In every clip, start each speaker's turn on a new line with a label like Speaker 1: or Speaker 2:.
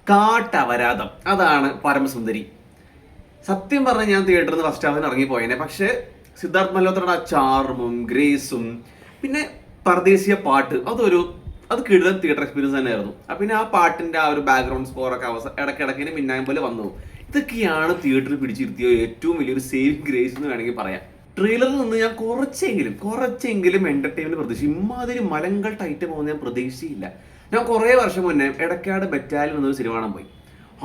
Speaker 1: കാട്ടവരാതം അതാണ് പരമസുന്ദരി. സത്യം പറഞ്ഞാൽ ഞാൻ തിയേറ്ററിൽ നിന്ന് ഫസ്റ്റ് ഹാഫിന് ഇറങ്ങിപ്പോയേനെ. പക്ഷേ സിദ്ധാർത്ഥ് മൽഹോത്രയുടെ ആ ചാർമും ഗ്രേസും പിന്നെ പരദേശിയ പാട്ട് അത് കിടിലൻ തിയേറ്റർ എക്സ്പീരിയൻസ് തന്നെയായിരുന്നു. പിന്നെ ആ പാട്ടിന്റെ ആ ഒരു ബാക്ക്ഗ്രൗണ്ട് സ്കോറൊക്കെ ഇടയ്ക്കിടയ്ക്കിന് മിന്നായം പോലെ വന്നു. ഇതൊക്കെയാണ് തിയേറ്ററിൽ പിടിച്ചിരുത്തിയ ഏറ്റവും വലിയൊരു സേവിങ് ഗ്രേസ് എന്ന് വേണമെങ്കിൽ പറയാം. ട്രെയിലറിൽ നിന്ന് ഞാൻ കുറച്ചെങ്കിലും എന്റർടൈൻമെന്റ് പ്രതീക്ഷിച്ചു. ഇമാതിരി മലങ്കൾ ടൈറ്റ് പോകുന്ന ഞാൻ പ്രതീക്ഷിച്ചില്ല. ഞാൻ കുറേ വർഷം മുന്നേ എടക്കാട് ബറ്റാലിയൻ എന്നൊരു സിനിമ കാണാൻ പോയി.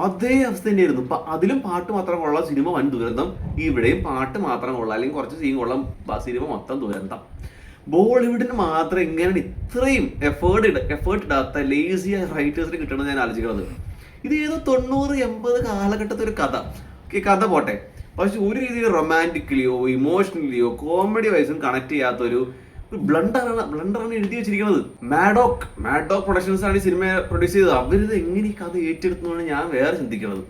Speaker 1: അതേ അവസ്ഥ തന്നെയായിരുന്നു. അതിലും പാട്ട് മാത്രം കൊള്ളാം, സിനിമ വൻ ദുരന്തം. ഇവിടെയും പാട്ട് മാത്രം കൊള്ളാം, അല്ലെങ്കിൽ കുറച്ച് സീൻ കൊള്ളാം, സിനിമ മൊത്തം ദുരന്തം. ബോളിവുഡിന് മാത്രം ഇങ്ങനെ ഇത്രയും എഫേർട്ട് ഇടാത്ത ലേസിയ റൈറ്റേഴ്സിന് കിട്ടണമെന്ന് ഞാൻ ആലോചിക്കുന്നത്. ഇത് ഏതോ 90-80 കാലഘട്ടത്തെ ഒരു കഥ പോട്ടെ, പക്ഷെ ഒരു രീതിയിൽ റൊമാൻറ്റിക്കലിയോ ഇമോഷണലിയോ കോമഡി വൈസും കണക്ട് ചെയ്യാത്തൊരു ബ്ലണ്ടറാണ് എഴുതി വെച്ചിരിക്കുന്നത്. മാഡോക്ക് പ്രൊഡക്ഷൻസ് ആണ് ഈ സിനിമ പ്രൊഡ്യൂസ് ചെയ്തത്. അവരിത് എങ്ങനെ ഈ കഥ ഏറ്റെടുക്കുന്നതാണ് ഞാൻ വേറെ ചിന്തിക്കുന്നത്.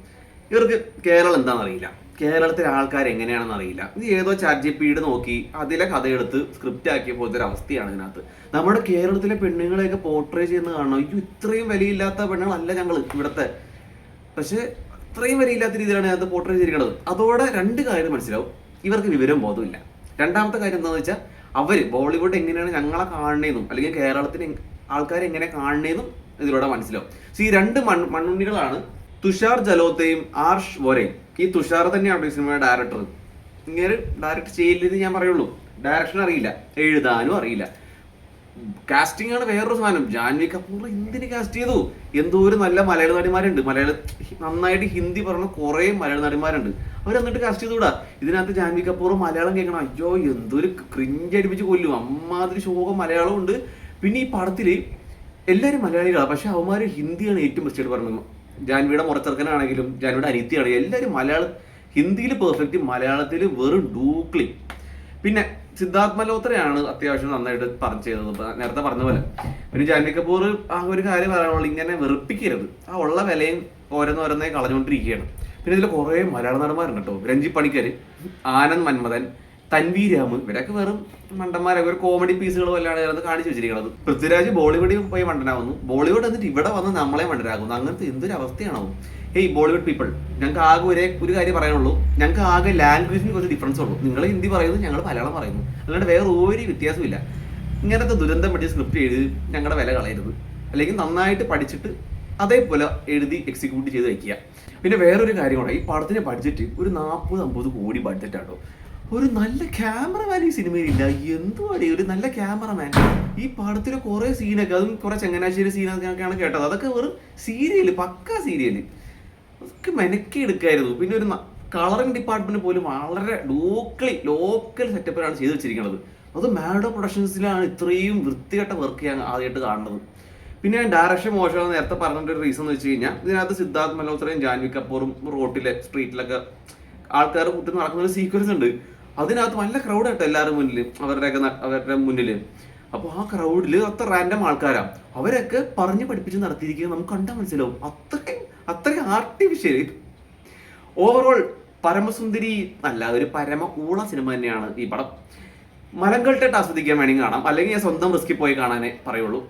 Speaker 1: ഇവർക്ക് കേരളം എന്താണെന്നറിയില്ല, കേരളത്തിലെ ആൾക്കാർ എങ്ങനെയാണെന്ന് അറിയില്ല. ഇത് ഏതോ ChatGPT നോക്കി അതിലെ കഥയെടുത്ത് സ്ക്രിപ്റ്റ് ആക്കിയ പോലത്തെ ഒരു അവസ്ഥയാണ് ഇതിനകത്ത്. നമ്മുടെ കേരളത്തിലെ പെണ്ണുങ്ങളെയൊക്കെ പോർട്രേ ചെയ്യുന്ന കാണണം. ഇത്രയും വിലയില്ലാത്ത പെണ്ണുങ്ങളല്ല ഞങ്ങൾ ഇവിടുത്തെ, പക്ഷെ ഇത്രയും വിലയില്ലാത്ത രീതിയിലാണ് അതിനകത്ത് പോർട്രേ ചെയ്തിരിക്കുന്നത്. അതോടെ രണ്ട് കാര്യം മനസ്സിലാവും, ഇവർക്ക് വിവരം ബോധമില്ല. രണ്ടാമത്തെ കാര്യം എന്താണെന്ന് വെച്ചാൽ അവർ ബോളിവുഡ് എങ്ങനെയാണ് ഞങ്ങളെ കാണണേന്നും അല്ലെങ്കിൽ കേരളത്തിന് ആൾക്കാർ എങ്ങനെ കാണണേന്നും ഇതിലൂടെ മനസ്സിലാവും. ഈ രണ്ട് മണ്ണുണ്ണികളാണ് തുഷാർ ജലോത്തയും ആർഷ് വോരയും. ഈ തുഷാർ തന്നെയാണ് ഈ സിനിമയുടെ ഡയറക്ടർ. ഇങ്ങനെ ഡയറക്റ്റ് ചെയ്യില്ലെന്ന് ഞാൻ പറയുള്ളൂ. ഡയറക്ഷൻ അറിയില്ല, എഴുതാനും അറിയില്ല. കാസ്റ്റിംഗ് ആണ് വേറൊരു സാധനം. ജാൻവി കപൂർ എന്തിന് കാസ്റ്റ് ചെയ്തു? എന്തോരം നല്ല മലയാള നടിമാരുണ്ട്, നന്നായിട്ട് ഹിന്ദി പറഞ്ഞ കുറേ മലയാള നടിമാരുണ്ട്. അവർ എന്നിട്ട് കാസ്റ്റ് ചെയ്തുകൂടാ? ഇതിനകത്ത് ജാൻവി കപൂർ മലയാളം കേൾക്കണം, അയ്യോ എന്തൊരു ക്രിഞ്ച് അടിപ്പിച്ച് കൊല്ലും, അമ്മാതിരി ശോകം മലയാളം ഉണ്ട്. പിന്നെ ഈ പടത്തില് എല്ലാവരും മലയാളികളാണ്, പക്ഷെ അവന്മാര് ഹിന്ദിയാണ് ഏറ്റവും ബെസ്റ്റ് ആയിട്ട് പറഞ്ഞത്. ജാൻവിയുടെ മുറച്ചെറുക്കനാണെങ്കിലും ജാൻവിയുടെ അനിത്യയാണെങ്കിലും എല്ലാവരും ഹിന്ദിയിൽ പെർഫെക്റ്റ്, മലയാളത്തിൽ വെറും ഡൂക്ലി. പിന്നെ സിദ്ധാർത്ഥ് മൽഹോത്രയാണ് അത്യാവശ്യം നന്നായിട്ട് ചെയ്തത്. നേരത്തെ പറഞ്ഞ പോലെ പിന്നെ ജാൻവി കപൂർ ആ ഒരു കാര്യം പറയാനുള്ളൂ, ഇങ്ങനെ വെറുപ്പിക്കരുത്. ആ ഉള്ള വിലയും ഓരോന്നോരോന്നേ കളഞ്ഞുകൊണ്ടിരിക്കുകയാണ്. പിന്നെ ഇതിൽ കുറേ മലയാള നടന്മാരുണ്ട് കേട്ടോ. രഞ്ജി പണിക്കർ, ആനന്ദ് മന്മഥൻ, തൻവി രാമ്, ഇവരൊക്കെ വെറും മണ്ടന്മാരൊക്കെ ഒരു കോമഡി പീസുകൾ വല്ലാണ് കാണിച്ചു വെച്ചിരിക്കുന്നത്. പൃഥ്വിരാജ് ബോളിവുഡിൽ പോയി മണ്ടനാവുന്നു, ബോളിവുഡ് എന്നിട്ട് ഇവിടെ വന്ന് നമ്മളെ മണ്ടനാകുന്നു. അങ്ങനത്തെ എന്തൊരു അവസ്ഥയാണോ? ഹേയ് ബോളിവുഡ് പീപ്പിൾ, ഞങ്ങൾക്ക് ആകെ ഒരു കാര്യം പറയാനുള്ളൂ, ഞങ്ങൾക്ക് ആകെ ലാംഗ്വേജിന് കുറച്ച് ഡിഫറൻസ് ഉള്ളൂ. നിങ്ങൾ ഹിന്ദി പറയുന്നു, ഞങ്ങൾ മലയാളം പറയുന്നു, അല്ലാണ്ട് വേറെ ഒരു വ്യത്യാസമില്ല. ഇങ്ങനത്തെ ദുരന്തം പറ്റി സ്ക്രിപ്റ്റ് എഴുതി ഞങ്ങളുടെ വില കളയരുത്. അല്ലെങ്കിൽ നന്നായിട്ട് പഠിച്ചിട്ട് അതേപോലെ എഴുതി എക്സിക്യൂട്ട് ചെയ്ത് വയ്ക്കുക. പിന്നെ വേറൊരു കാര്യമാണ്, ഈ പടത്തിന്റെ ബഡ്ജറ്റ് ഒരു 40-50 കോടി ബഡ്ജറ്റാട്ടോ. ഒരു നല്ല ക്യാമറമാൻ ഈ സിനിമയിലില്ല. എന്തുവാടി ഒരു നല്ല ക്യാമറമാൻ? ഈ പടത്തിലെ കുറെ സീനൊക്കെ, അതും കുറെ ചങ്ങനാശ്ശേരി സീനൊക്കെയാണ് കേട്ടത്, അതൊക്കെ വെറും സീരിയല്, പക്കാ സീരിയല്. അതൊക്കെ മെനക്കി എടുക്കായിരുന്നു. പിന്നെ ഒരു കളറിംഗ് ഡിപ്പാർട്ട്മെന്റ് പോലും വളരെ ലോക്കൽ സെറ്റപ്പിലാണ് ചെയ്ത് വെച്ചിരിക്കുന്നത്. അത് മാഡോ പ്രൊഡക്ഷൻസിലാണ് ഇത്രയും വൃത്തികെട്ട വർക്ക് ഞാൻ ആദ്യമായിട്ട് കാണുന്നത്. പിന്നെ ഡയറക്ഷൻ മോശമെന്ന് നേരത്തെ പറഞ്ഞിട്ട് ഒരു റീസൺ എന്ന് വെച്ച് കഴിഞ്ഞാൽ, ഇതിനകത്ത് സിദ്ധാർത്ഥ് മൽഹോത്രയും ജാൻവി കപൂറും സ്ട്രീറ്റിലൊക്കെ ആൾക്കാർ കൂട്ടി നടക്കുന്ന ഒരു സീക്വൻസ് ഉണ്ട്. അതിനകത്ത് നല്ല ക്രൗഡ് ആയിട്ട് എല്ലാവരും മുന്നിൽ, അവരുടെ മുന്നിൽ. അപ്പോൾ ആ ക്രൗഡിൽ അത്ര റാൻഡം ആൾക്കാരാണ്. അവരൊക്കെ പറഞ്ഞ് പഠിപ്പിച്ച് നടത്തിയിരിക്കുന്നത് നമുക്ക് കണ്ടാൽ മനസ്സിലാവും. അത്രയും ആർട്ടിഫിഷ്യൽ. ഓവറോൾ പരമസുന്ദരി നല്ല ഒരു പരമ ഊള സിനിമ തന്നെയാണ് ഈ പടം. മലങ്കൾട്ടായിട്ട് ആസ്വദിക്കാൻ വേണമെങ്കിൽ കാണാം, അല്ലെങ്കിൽ സ്വന്തം റിസ്കിൽ പോയി കാണാനേ പറയുള്ളൂ.